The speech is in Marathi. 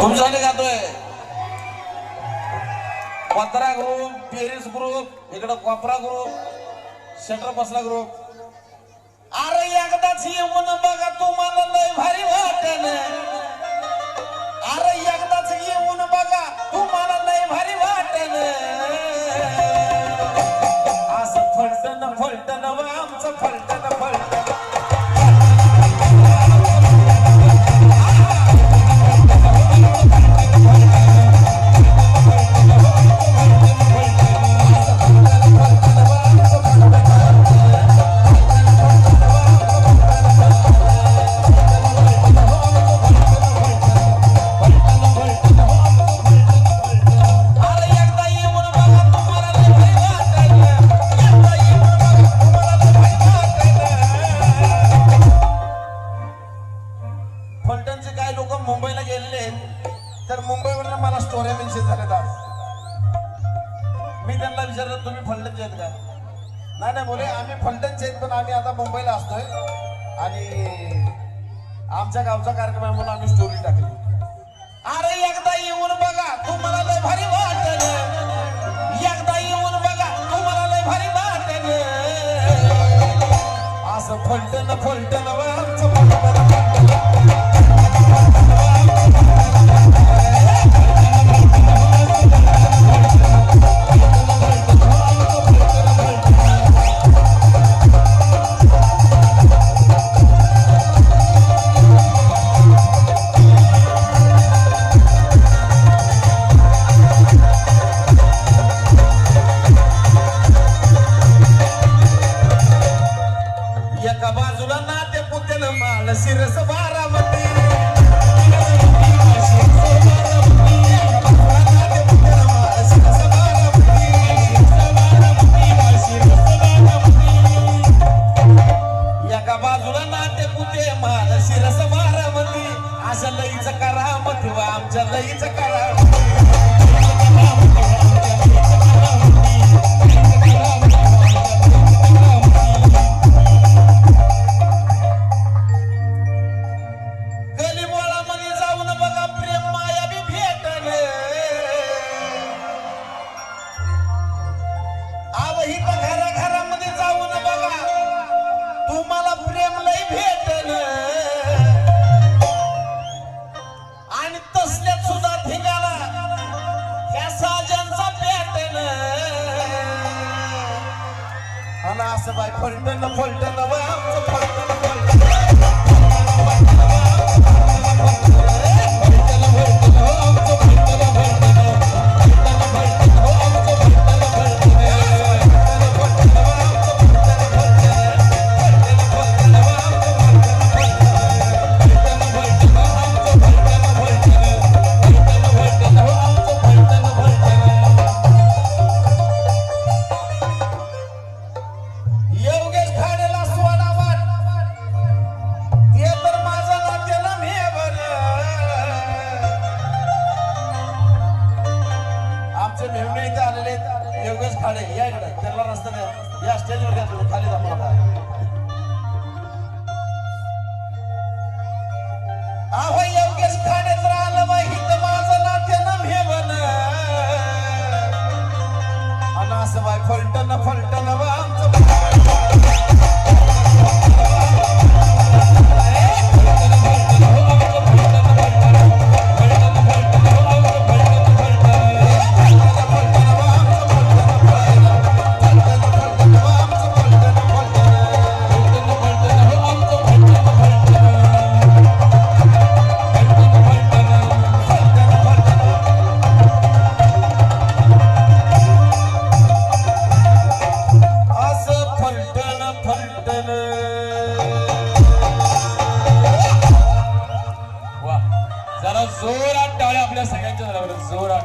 तुमच्यासाठी गातोय पत्रा ग्रुप, पेरिस ग्रुप, इकडं कोपरा ग्रुप, शटर बसला ग्रुप. अरे एकदाच येऊन बघा तुम्हाला लय भारी वाटेल. अरे एकदाच येऊन बघा तुम्हाला लय भारी वाटेल. असं फलटण फलटण आमचं फलटण फलटण. फलटणचे काही लोक मुंबईला गेलेले तर मुंबईवरून मला स्टोऱ्या मेन्शन झाल्यात आज. मी त्यांना विचारलं तुम्ही फलटणचे आहेत का? नाही बोले आम्ही फलटणचे आहेत पण आम्ही आता मुंबईला असतोय आणि आमच्या गावचा कार्यक्रम आहे म्हणून आम्ही स्टोरी टाकली. अरे एकदा येऊन बघा तुम्हाला लय भारी वाटेल. एकदा येऊन बघा तुम्हाला लय भारी वाटेल. असं फलटण फलटण आमचं फलटण. एका बाजूला नाते पुतेल माल शिरस बारामती. एका बाजूला नाते पुते माल शिरस बारामती. अशा लईच करामती व आमच्या लईच करामती. घराघरामध्ये जाऊन बघा तुम्हाला प्रेम लय भेटल. आणि तसल्यात सुद्धा ठिकाणा ह्या साजनचा भेटल. आणि असं बाय फलटण फलटण आमचं फलटण फलटण. योगेश खाडे या इकडे त्याला रस्ता द्या. या स्टेजवर घ्या तुम्ही खाली दाखवा. अहो योगेश खाडे तर आलं बाई तर माझं नाट्यानं भेवन. आणि असं बाई फलटण फलटण आमचं. जरा जोरात टाळ्या आपल्या सगळ्यांच्या जोरात.